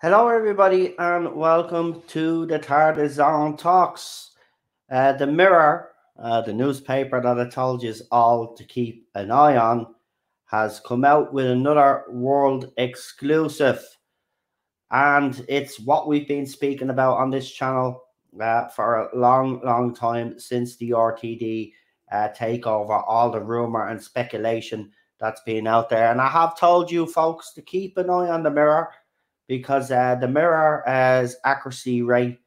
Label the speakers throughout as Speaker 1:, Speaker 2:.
Speaker 1: Hello, everybody, and welcome to the TARDIS Zone Talks. The Mirror, the newspaper that I told you all to keep an eye on, has come out with another world exclusive. And it's what we've been speaking about on this channel for a long time, since the RTD takeover, all the rumor and speculation that's been out there. And I have told you folks to keep an eye on the Mirror, because the Mirror's accuracy rate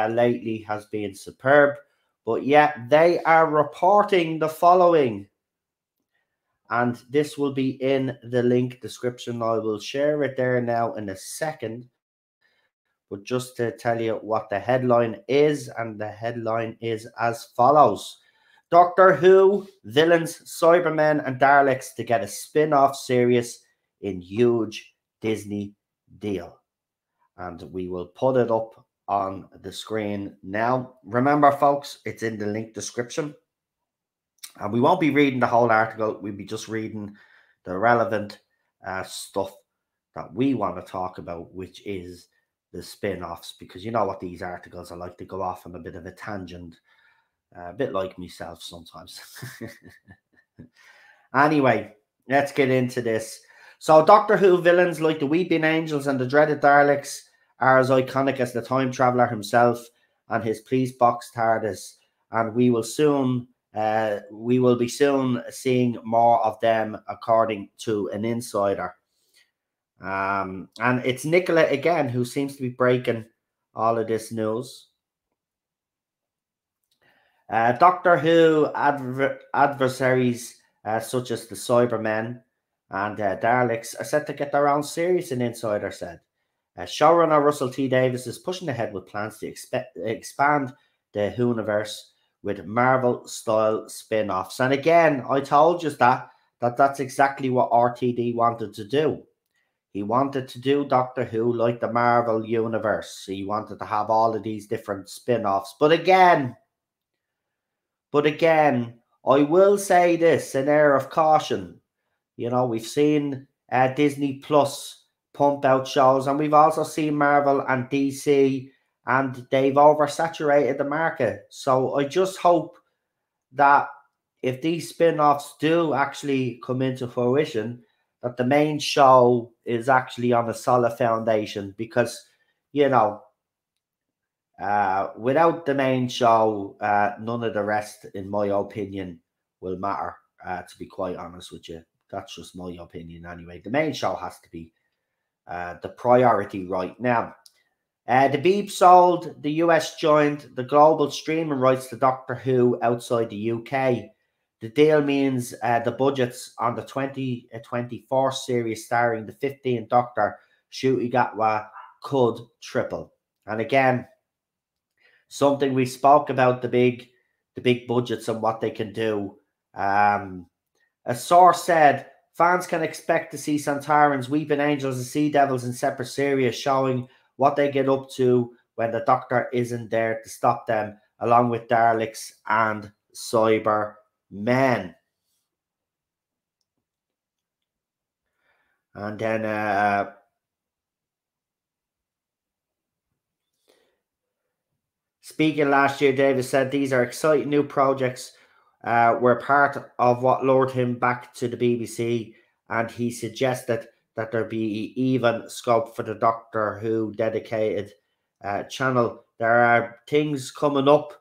Speaker 1: lately has been superb. But yet they are reporting the following, and this will be in the link description. I will share it there now in a second. But just to tell you what the headline is, and the headline is as follows: Doctor Who villains, Cybermen and Daleks to get a spin-off series in huge Disney deal. And we will put it up on the screen now. Remember, folks, it's in the link description. And we won't be reading the whole article. We'll be just reading the relevant stuff that we want to talk about, which is the spin-offs. Because you know what these articles are like. They go off on a bit of a tangent. A bit like myself sometimes. Anyway, let's get into this. So Doctor Who villains like the Weeping Angels and the dreaded Daleks are as iconic as the Time Traveller himself and his police box TARDIS, and we will be soon seeing more of them, according to an insider. And it's Nicola again who seems to be breaking all of this news. Doctor Who adversaries such as the Cybermen and Daleks are set to get their own series, an insider said. Showrunner Russell T Davies is pushing ahead with plans to expand the Whoniverse with Marvel-style spin-offs. And again, I told you that's exactly what RTD wanted to do. He wanted to do Doctor Who like the Marvel Universe. He wanted to have all of these different spin-offs. But again, I will say this, an air of caution. You know, we've seen Disney Plus pump out shows, and we've also seen Marvel and DC, and they've oversaturated the market. So I just hope that if these spin-offs do actually come into fruition, that the main show is actually on a solid foundation. Because, you know, without the main show, none of the rest, in my opinion, will matter, to be quite honest with you. That's just my opinion anyway. The main show has to be the priority right now. The Beeb sold the US joined the global streaming rights to Doctor Who outside the UK. The deal means the budgets on the 2024 series starring the 15th Doctor, Ncuti Gatwa, could triple. And again, something we spoke about, the big budgets and what they can do. A source said fans can expect to see Santarans, Weeping Angels and Sea Devils in separate series, showing what they get up to when the Doctor isn't there to stop them, along with Daleks and Cybermen. And then speaking last year, Davis said these are exciting new projects. Were part of what lured him back to the BBC, and he suggested that there be even scope for the Doctor Who dedicated channel. There are things coming up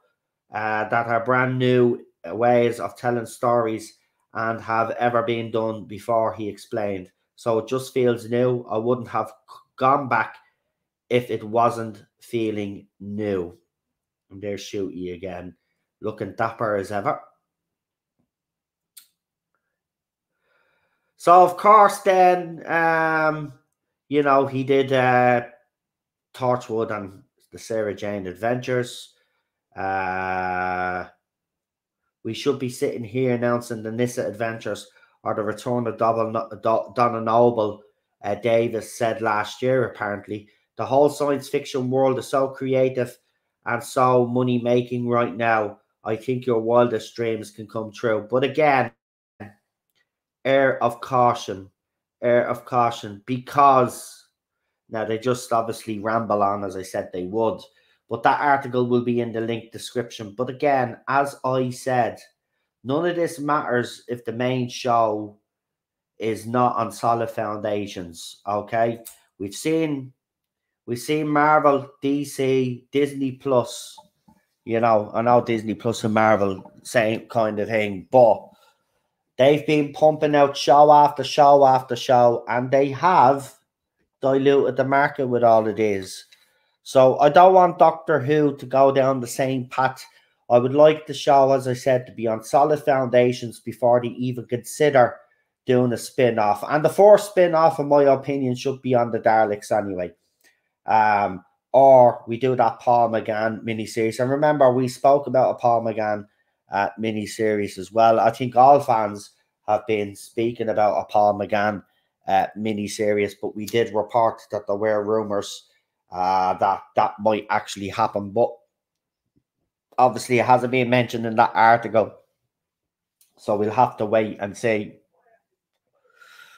Speaker 1: that are brand new ways of telling stories and have ever been done before, he explained. So it just feels new. I wouldn't have gone back if it wasn't feeling new. And there's Shooty again, looking dapper as ever. So, of course, then, you know, he did Torchwood and the Sarah Jane Adventures. We should be sitting here announcing the Nissa Adventures or the return of Donna Noble, Davis said last year, apparently. The whole science fiction world is so creative and so money making right now. I think your wildest dreams can come true. But again, air of caution, because now they just obviously ramble on as I said they would. But that article will be in the link description. But again, as I said, none of this matters if the main show is not on solid foundations. Okay, we've seen Marvel, DC, Disney Plus. You know, I know Disney Plus and Marvel, same kind of thing, but they've been pumping out show after show after show, and they have diluted the market with all of this. So I don't want Doctor Who to go down the same path. I would like the show, as I said, to be on solid foundations before they even consider doing a spin-off. And the first spin-off, in my opinion, should be on the Daleks anyway. Or we do that Paul McGann miniseries. And remember, we spoke about a Paul McGann miniseries as well. I think all fans have been speaking about a Paul McGann miniseries, but we did report that there were rumours that might actually happen. But obviously, it hasn't been mentioned in that article. So we'll have to wait and see.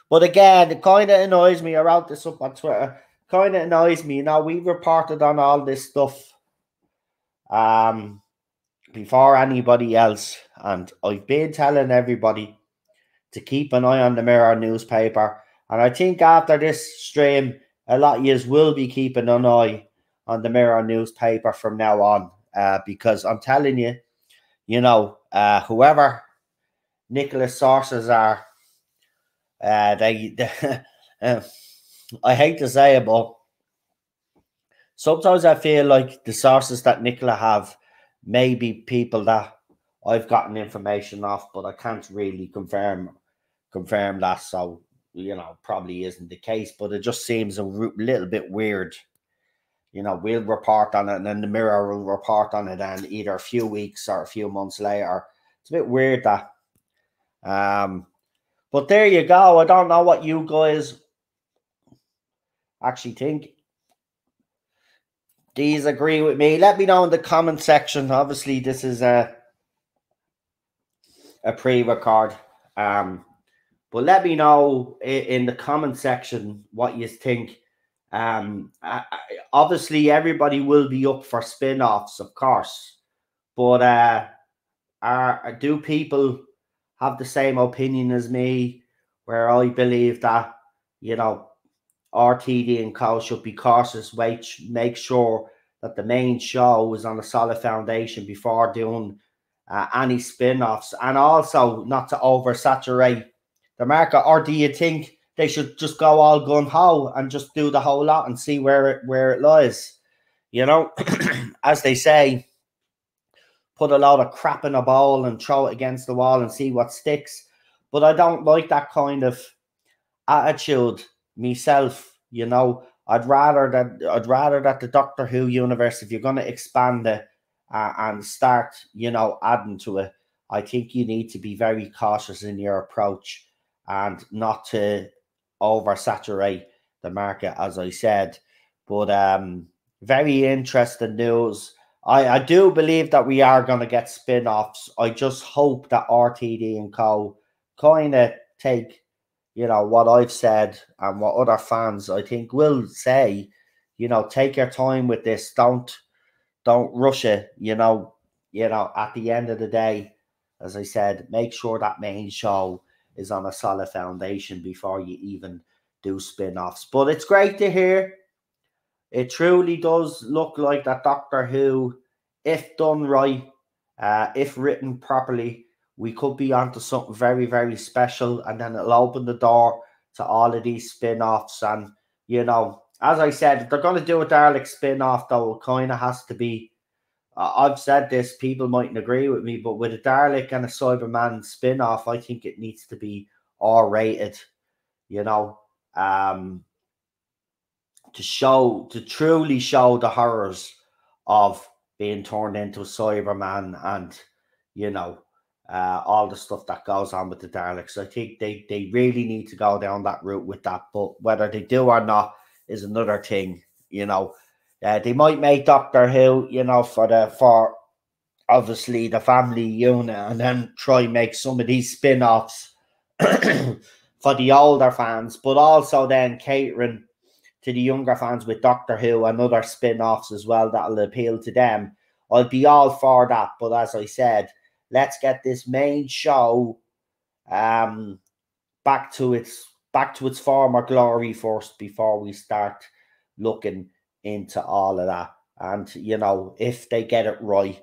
Speaker 1: But again, it kind of annoys me. I wrote this up on Twitter. Kind of annoys me. You know, we reported on all this stuff before anybody else. And I've been telling everybody to keep an eye on the Mirror newspaper. And I think after this stream, a lot of you will be keeping an eye on the Mirror newspaper from now on. Because I'm telling you, you know, whoever Nicholas sources are, they I hate to say it, but sometimes I feel like the sources that Nicola have may be people that I've gotten information off, but I can't really confirm that. So, you know, probably isn't the case, but it just seems a little bit weird. You know, we'll report on it, and then the Mirror will report on it, and either a few weeks or a few months later. It's a bit weird that. But there you go. I don't know what you guys actually think. These agree with me. Let me know in the comment section. Obviously, this is a pre-record. But let me know in the comment section what you think. Obviously, everybody will be up for spin-offs, of course. But do people have the same opinion as me, where I believe that, you know, RTD and Co should be cautious, make sure that the main show is on a solid foundation before doing any spin-offs, and also not to oversaturate the market? Or do you think they should just go all gun-ho and just do the whole lot and see where it lies? You know, as they say, put a lot of crap in a bowl and throw it against the wall and see what sticks. But I don't like that kind of attitude myself. You know, I'd rather that the Doctor Who universe, if you're going to expand it and start, you know, adding to it, I think you need to be very cautious in your approach and not to oversaturate the market, as I said. But very interesting news. I do believe that we are going to get spin-offs. I just hope that RTD and Co kind of take, you know, what I've said and what other fans I think will say, you know, take your time with this. Don't rush it. You know, at the end of the day, as I said, make sure that main show is on a solid foundation before you even do spin-offs. But it's great to hear. It truly does look like that Doctor Who, if done right, If written properly, we could be onto something very, very special, and then it'll open the door to all of these spin-offs. And as I said, if they're going to do a Dalek spin-off, though, it kind of has to be. I've said this, people mightn't agree with me, but with a Dalek and a Cyberman spin-off, I think it needs to be R-rated. To truly show the horrors of being turned into a Cyberman, and all the stuff that goes on with the Daleks. I think they really need to go down that route with that, but whether they do or not is another thing. They might make Doctor Who, for obviously the family unit, and then try make some of these spin-offs for the older fans, but also then catering to the younger fans with Doctor Who and other spin-offs as well that'll appeal to them. I'll be all for that, but as I said, let's get this main show back to its former glory first before we start looking into all of that. And if they get it right,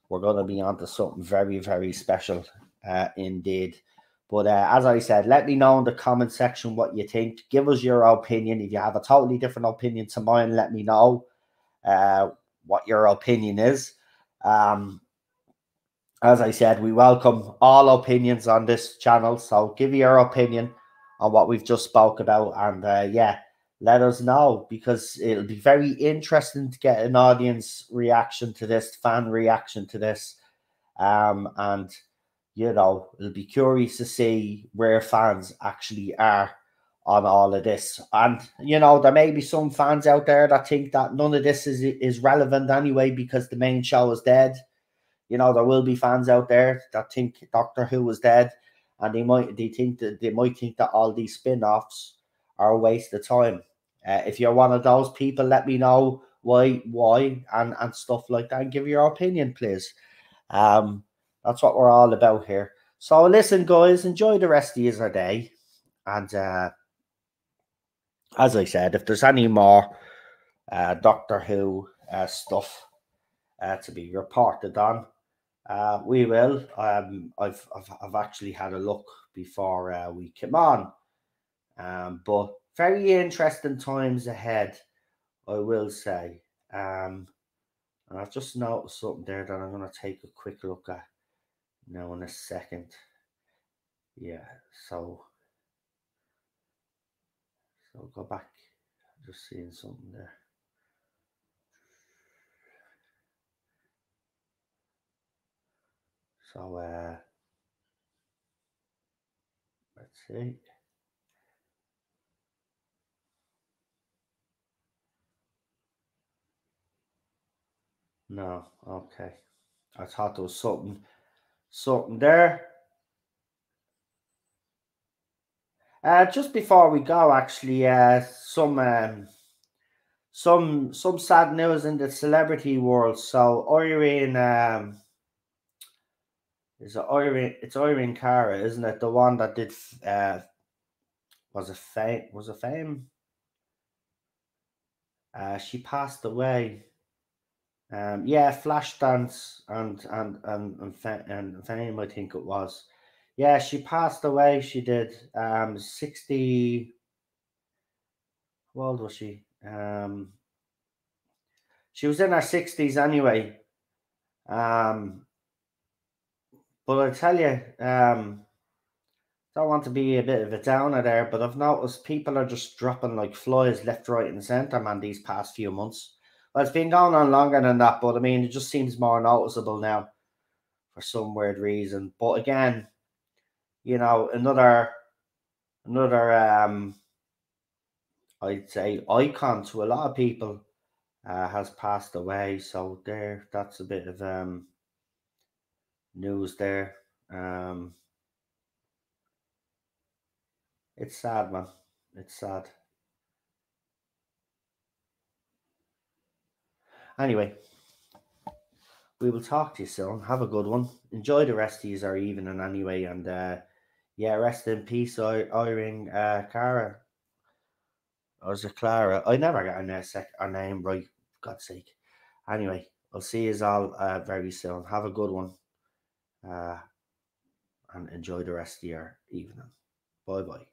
Speaker 1: we're going to be onto something very, very special indeed. But as I said, let me know in the comment section what you think. Give us your opinion. If you have a totally different opinion to mine, let me know what your opinion is. As I said, we welcome all opinions on this channel. So give your opinion on what we've just spoke about. And let us know, because it'll be very interesting to get an audience reaction to this, fan reaction to this. And it'll be curious to see where fans actually are on all of this. And there may be some fans out there that think that none of this is relevant anyway because the main show is dead. There will be fans out there that think Doctor Who is dead, and they might think that all these spin-offs are a waste of time. If you're one of those people, let me know why, and stuff like that, and give your opinion, please. That's what we're all about here. So listen, guys, enjoy the rest of your day. And as I said, if there's any more Doctor Who stuff to be reported on, we will. I've actually had a look before we came on. But very interesting times ahead, I will say. And I've just noticed something there that I'm going to take a quick look at now in a second. Yeah, so go back. Just seeing something there. So let's see. No, okay. I thought there was something there. Just before we go, actually, some sad news in the celebrity world. So Irene, it's Irene Cara, isn't it? The one that did was it Fame? She passed away. Flashdance and Fame, I think it was. Yeah, she passed away. She did 60. How old was she? She was in her 60s anyway. But I tell you, don't want to be a bit of a downer there, but I've noticed people are just dropping like flies left, right, and centre, man, these past few months. Well, it's been going on longer than that, but I mean, it just seems more noticeable now for some weird reason. But again, another I'd say icon to a lot of people has passed away. So that's a bit of news there. It's sad, man. It's sad. Anyway, we will talk to you soon. Have a good one. Enjoy the rest of your evening anyway. And rest in peace, Irene Cara. Or is it Clara? I never got her name right, for God's sake. Anyway, I'll see you all very soon. Have a good one, and enjoy the rest of your evening. Bye bye.